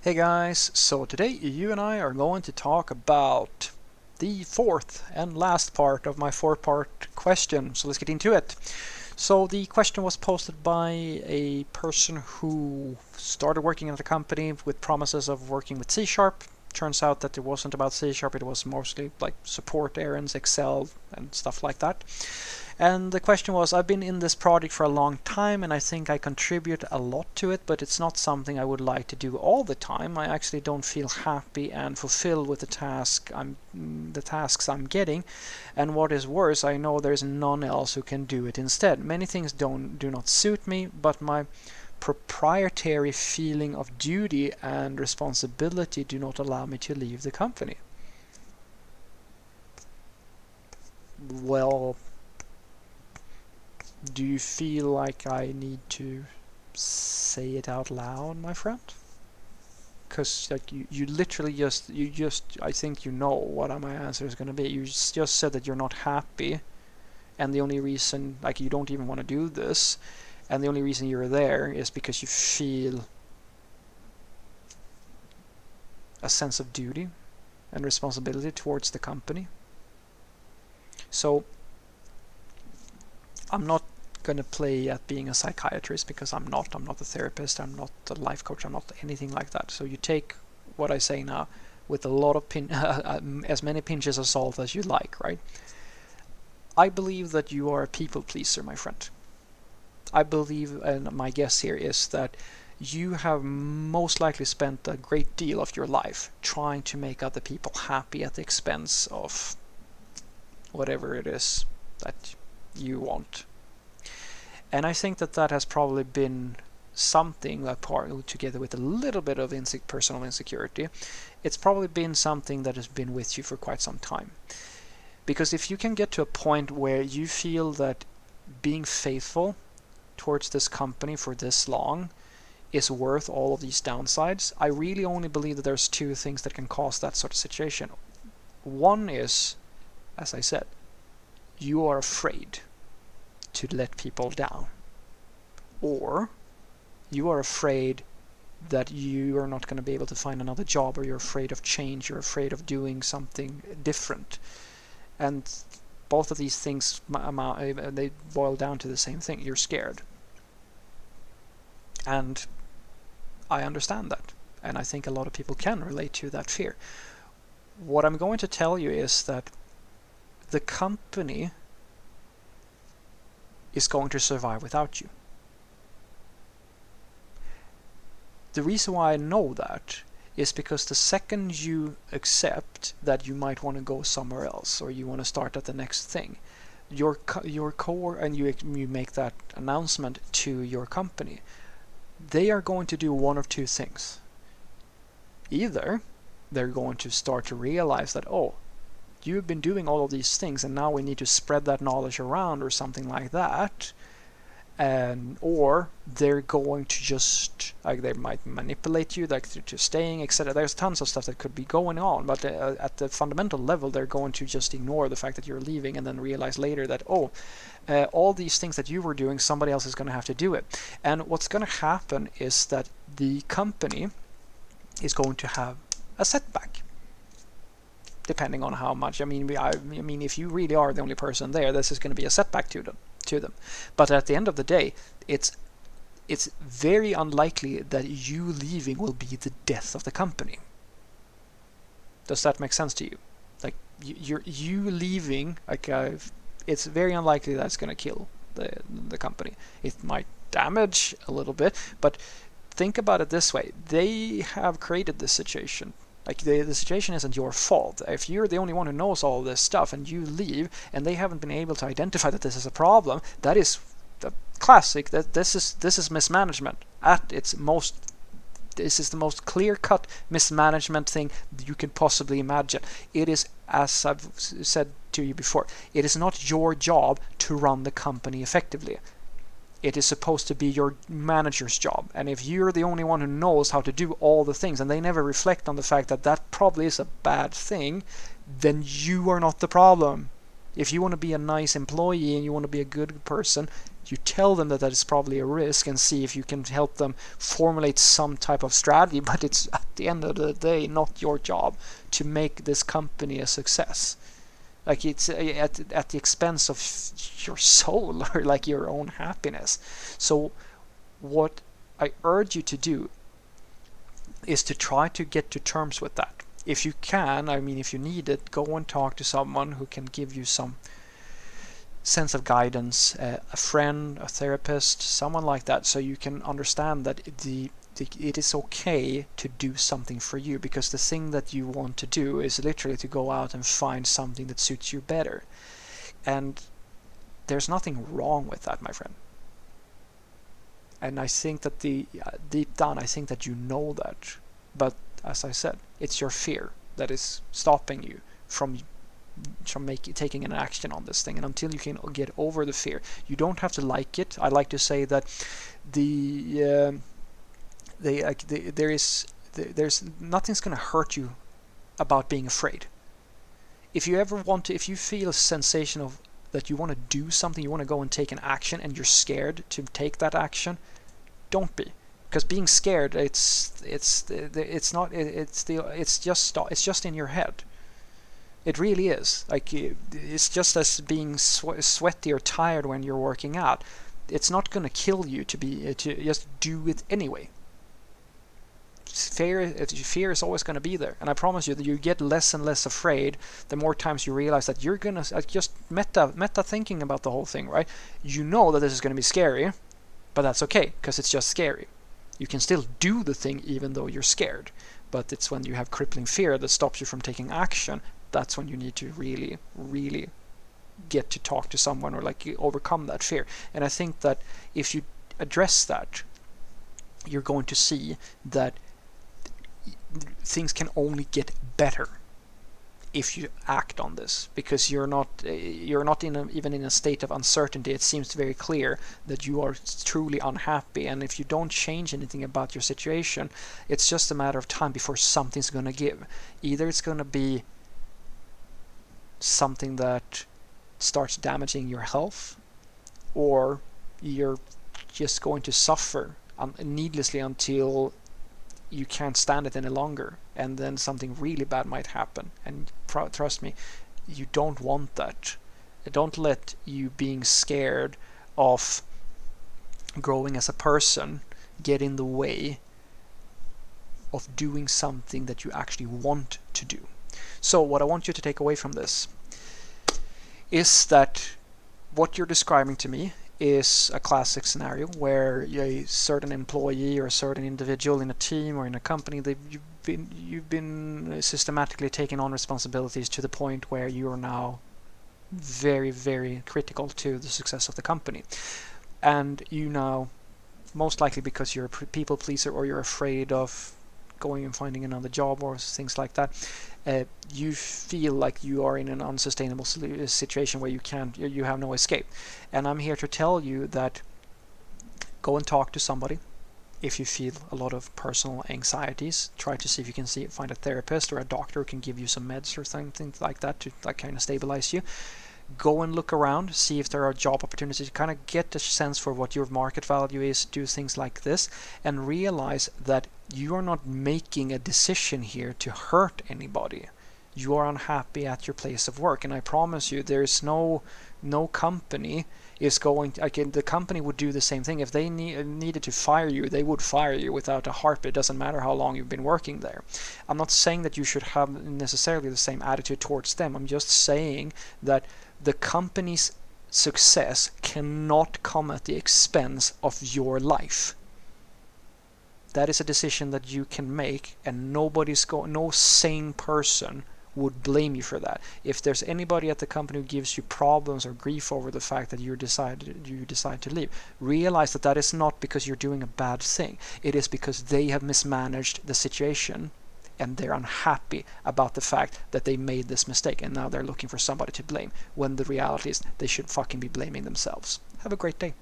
Hey guys, so today you and I are going to talk about the fourth and last part of my four-part question. So let's get into it. So the question was posted by a person who started working at a company with promises of working with C Sharp. Turns out that it wasn't about C Sharp, it was mostly like support errands, Excel, and stuff like that. And the question was, I've been in this project for a long time and I think I contribute a lot to it, but it's not something I would like to do all the time. I actually don't feel happy and fulfilled with the tasks I'm getting. And what is worse, I know there's none else who can do it instead. Many things do not suit me, but my proprietary feeling of duty and responsibility do not allow me to leave the company. Well, do you feel like I need to say it out loud, my friend? Because like you literally just I think you know what my answer is going to be. You just said that you're not happy, and the only reason like you don't even want to do this, and the only reason you're there is because you feel a sense of duty and responsibility towards the company. So I'm not gonna play at being a psychiatrist because I'm not. I'm not a therapist. I'm not a life coach. I'm not anything like that. So you take what I say now with a lot of as many pinches of salt as you like, right? I believe that you are a people pleaser, my friend. I believe, and my guess here is that you have most likely spent a great deal of your life trying to make other people happy at the expense of whatever it is that you want. And I think that that has probably been something that part together with a little bit of personal insecurity, it's probably been something that has been with you for quite some time. Because if you can get to a point where you feel that being faithful towards this company for this long is worth all of these downsides, I really only believe that there's two things that can cause that sort of situation. One is, as I said, you are afraid to let people down, or you are afraid that you are not going to be able to find another job, or you're afraid of change, you're afraid of doing something different. And both of these things they boil down to the same thing. You're scared. And I understand that. And I think a lot of people can relate to that fear. What I'm going to tell you is that the company is going to survive without you. The reason why I know that is because the second you accept that you might want to go somewhere else or you want to start at the next thing, your core and you make that announcement to your company, they are going to do one of two things. Either they're going to start to realize that, oh, you've been doing all of these things and now we need to spread that knowledge around or something like that, and or they're going to just like they might manipulate you like to staying, etc. There's tons of stuff that could be going on, but at the fundamental level they're going to just ignore the fact that you're leaving and then realize later that all these things that you were doing, somebody else is going to have to do it. And what's going to happen is that the company is going to have a setback, depending on how much. I mean, if you really are the only person there, this is going to be a setback to them. But at the end of the day, it's very unlikely that you leaving will be the death of the company. Does that make sense to you? Like you leaving, like it's very unlikely that it's going to kill the company. It might damage a little bit, but think about it this way: they have created this situation. Like the situation isn't your fault. If you're the only one who knows all this stuff and you leave and they haven't been able to identify that this is a problem, that is the classic. That this is mismanagement at its most. This is the most clear-cut mismanagement thing you can possibly imagine. It is, as I've said to you before, it is not your job to run the company effectively. It is supposed to be your manager's job. And if you're the only one who knows how to do all the things and they never reflect on the fact that that probably is a bad thing, then you are not the problem. If you want to be a nice employee and you want to be a good person, You tell them that that is probably a risk and see if you can help them formulate some type of strategy, but it's at the end of the day not your job to make this company a success. Like it's at the expense of your soul or like your own happiness. So what I urge you to do is to try to get to terms with that. If you can, I mean, if you need it, go and talk to someone who can give you some sense of guidance, a friend, a therapist, someone like that, so you can understand that it is okay to do something for you, because the thing that you want to do is literally to go out and find something that suits you better. And there's nothing wrong with that, my friend. And I think that deep down, I think that you know that. But as I said, it's your fear that is stopping you from taking an action on this thing. And until you can get over the fear, you don't have to like it. I like to say that there's nothing's going to hurt you about being afraid. If you feel a sensation of that you want to do something, you want to go and take an action, and you're scared to take that action, don't be. Because being scared, it's just in your head. It really is. Like, it's just as being sweaty or tired when you're working out. It's not going to kill you to just do it anyway. Fear is always going to be there, and I promise you that you get less and less afraid the more times you realize that you're gonna just meta thinking about the whole thing, right? You know that this is going to be scary, but that's okay, because it's just scary. You can still do the thing even though you're scared, but it's when you have crippling fear that stops you from taking action, that's when you need to really, really get to talk to someone, or like overcome that fear. And I think that if you address that, you're going to see that things can only get better if you act on this, because you're not even in a state of uncertainty. It seems very clear that you are truly unhappy, and if you don't change anything about your situation, it's just a matter of time before something's going to give. Either it's going to be something that starts damaging your health, or you're just going to suffer needlessly until you can't stand it any longer, and then something really bad might happen. And trust me, you don't want that. Don't let you being scared of growing as a person get in the way of doing something that you actually want to do. So what I want you to take away from this is that what you're describing to me is a classic scenario where a certain employee or a certain individual in a team or in a company, you've been systematically taking on responsibilities to the point where you are now very, very critical to the success of the company. And you now, most likely because you're a people pleaser or you're afraid of going and finding another job or things like that, you feel like you are in an unsustainable situation where you have no escape. And I'm here to tell you that go and talk to somebody. If you feel a lot of personal anxieties, try to see if you can find a therapist or a doctor who can give you some meds or things like that to kind of stabilize you. Go and look around, see if there are job opportunities, kind of get a sense for what your market value is, do things like this, and realize that you are not making a decision here to hurt anybody. You are unhappy at your place of work, and I promise you there is no company is going to, the company would do the same thing. If they needed to fire you, they would fire you without a heartbeat. It doesn't matter how long you've been working there. I'm not saying that you should have necessarily the same attitude towards them. I'm just saying that the company's success cannot come at the expense of your life. That is a decision that you can make, and no sane person would blame you for that. If there's anybody at the company who gives you problems or grief over the fact that you decide to leave, realize that is not because you're doing a bad thing. It is because they have mismanaged the situation, and they're unhappy about the fact that they made this mistake, and now they're looking for somebody to blame, when the reality is they should fucking be blaming themselves. Have a great day.